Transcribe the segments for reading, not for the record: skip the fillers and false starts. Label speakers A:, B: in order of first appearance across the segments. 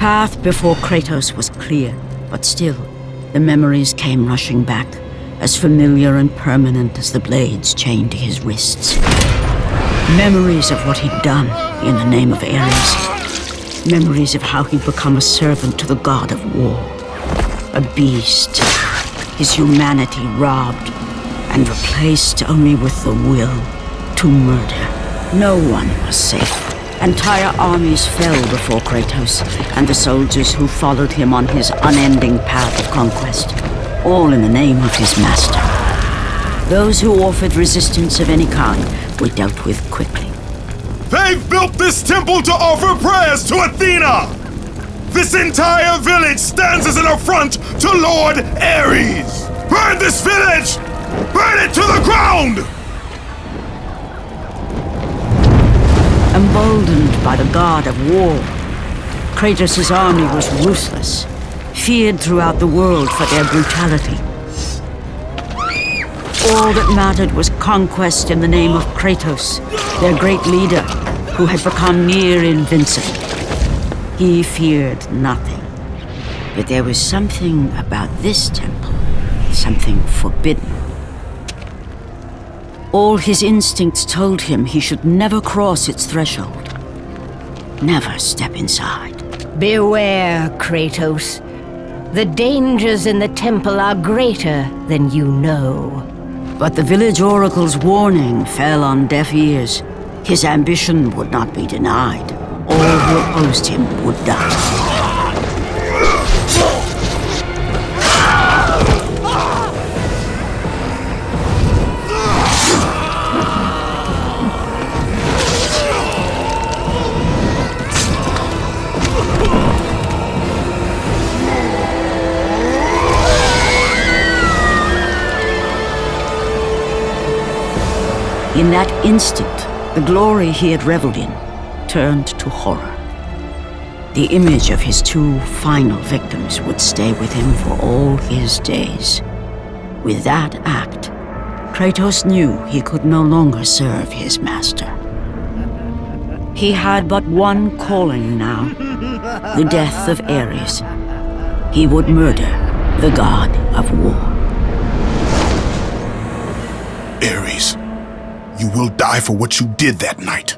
A: path before Kratos was clear, but still, the memories came rushing back, as familiar and permanent as the blades chained to his wrists. Memories of what he'd done in the name of Ares. Memories of how he'd become a servant to the god of war. A beast, his humanity robbed and replaced only with the will to murder. No one was safe. Entire armies fell before Kratos and the soldiers who followed him on his unending path of conquest, all in the name of his master. Those who offered resistance of any kind were dealt with quickly.
B: They've built this temple to offer prayers to Athena! This entire village stands as an affront to Lord Ares! Burn this village! Burn it to the ground!
A: Emboldened by the god of war, Kratos' army was ruthless, feared throughout the world for their brutality. All that mattered was conquest in the name of Kratos, their great leader, who had become near invincible. He feared nothing. But there was something about this temple, something forbidden. All his instincts told him he should never cross its threshold. Never step inside.
C: Beware, Kratos. The dangers in the temple are greater than you know.
A: But the village oracle's warning fell on deaf ears. His ambition would not be denied. All who opposed him would die. In that instant, the glory he had reveled in turned to horror. The image of his two final victims would stay with him for all his days. With that act, Kratos knew he could no longer serve his master. He had but one calling now, the death of Ares. He would murder the god of war.
B: Ares, you will die for what you did that night.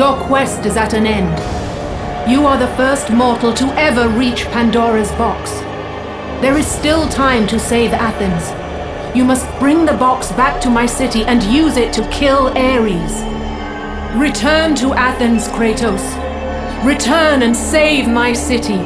D: Your quest is at an end. You are the first mortal to ever reach Pandora's box. There is still time to save Athens. You must bring the box back to my city and use it to kill Ares. Return to Athens, Kratos. Return and save my city.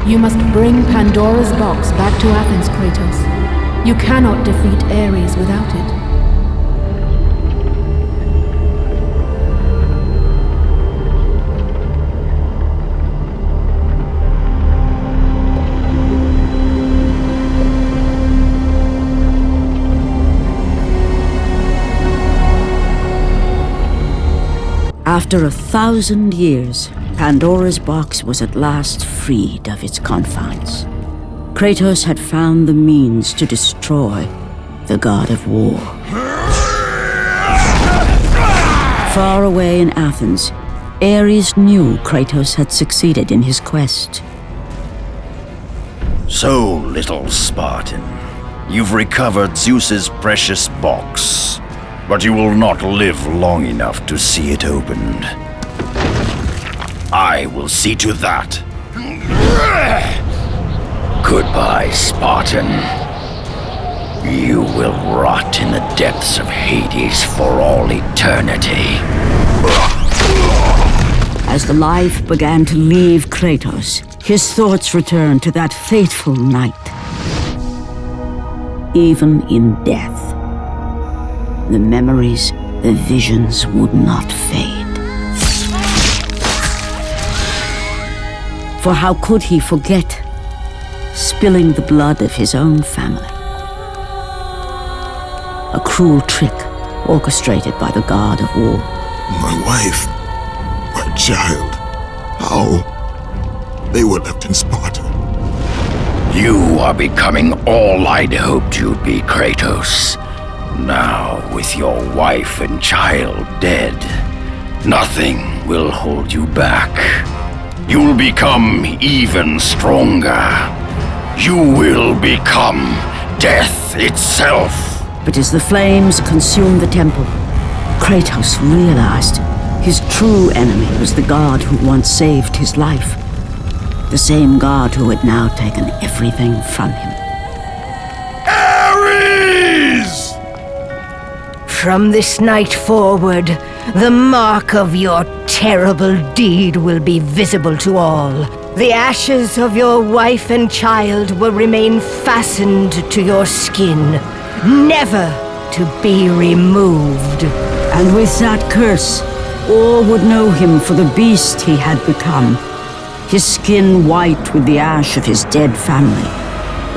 D: You must bring Pandora's box back to Athens, Kratos. You cannot defeat Ares without it.
A: After 1,000 years, Pandora's box was at last freed of its confines. Kratos had found the means to destroy the god of war. Far away in Athens, Ares knew Kratos had succeeded in his quest.
E: So, little Spartan, you've recovered Zeus's precious box, but you will not live long enough to see it opened. I will see to that. Goodbye, Spartan. You will rot in the depths of Hades for all eternity.
A: As the life began to leave Kratos, his thoughts returned to that fateful night. Even in death, the memories, the visions would not fade. For how could he forget spilling the blood of his own family? A cruel trick orchestrated by the god of war.
B: My wife, my child, how? They were left in Sparta.
E: You are becoming all I'd hoped you'd be, Kratos. Now, with your wife and child dead, nothing will hold you back. You'll become even stronger. You will become death itself.
A: But as the flames consumed the temple, Kratos realized his true enemy was the god who once saved his life. The same god who had now taken everything from him.
B: Ares!
C: From this night forward, the mark of your terrible deed will be visible to all. The ashes of your wife and child will remain fastened to your skin, never to be removed.
A: And with that curse, all would know him for the beast he had become. His skin white with the ash of his dead family.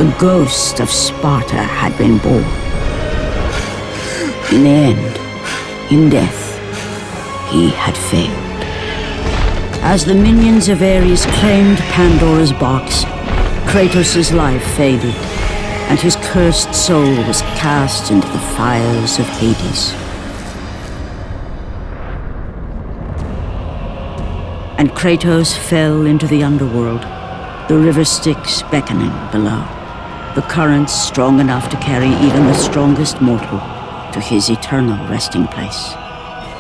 A: The ghost of Sparta had been born. In the end, in death, he had failed. As the minions of Ares claimed Pandora's box, Kratos' life faded, and his cursed soul was cast into the fires of Hades. and Kratos fell into the underworld, the river Styx beckoning below, the currents strong enough to carry even the strongest mortal to his eternal resting place.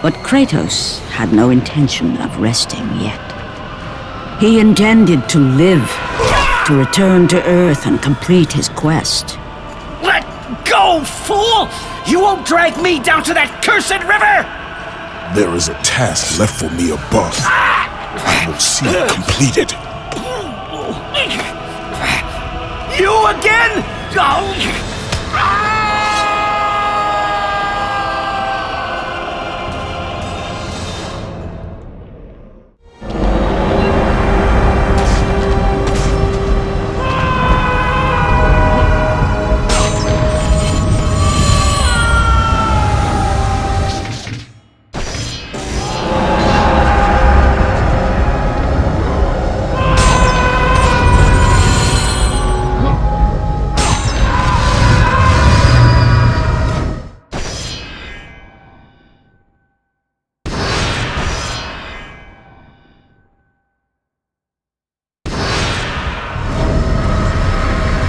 A: But Kratos had no intention of resting yet. He intended to live, to return to Earth and complete his quest.
E: Let go, fool! You won't drag me down to that cursed river!
B: There is a task left for me above. I will see it completed.
E: You again? Oh.